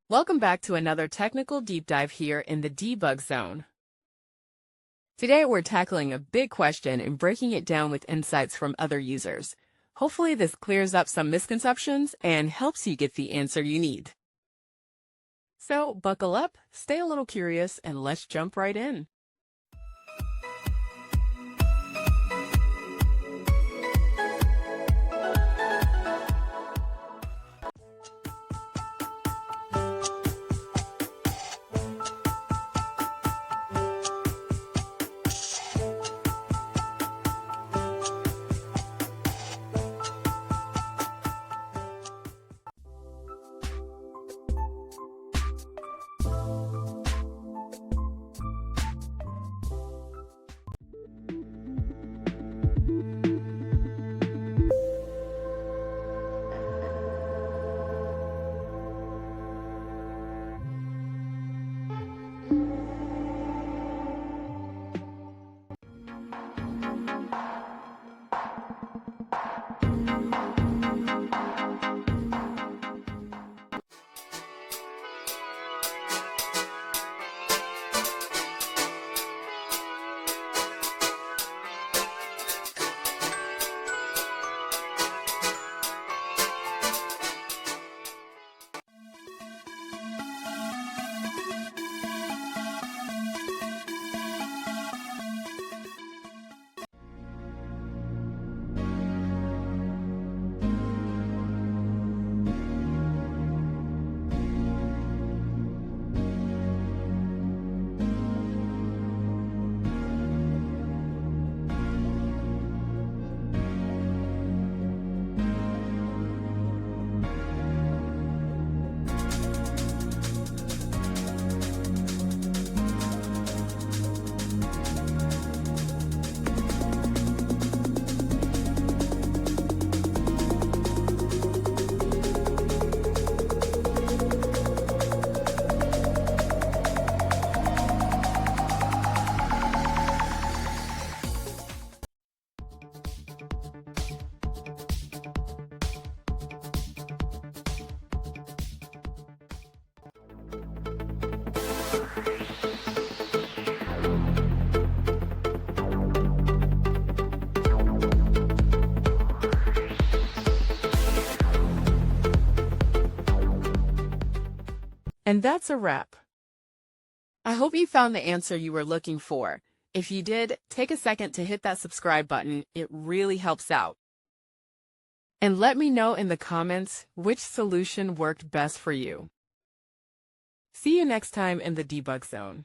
Welcome back to another technical deep dive here in the debug zone. Today we're tackling a big question and breaking it down with insights from other users. Hopefully this clears up some misconceptions and helps you get the answer you need. So buckle up, stay a little curious, and let's jump right in. And that's a wrap. I hope you found the answer you were looking for. If you did, take a second to hit that subscribe button. It really helps out. And let me know in the comments which solution worked best for you. See you next time in the debug zone.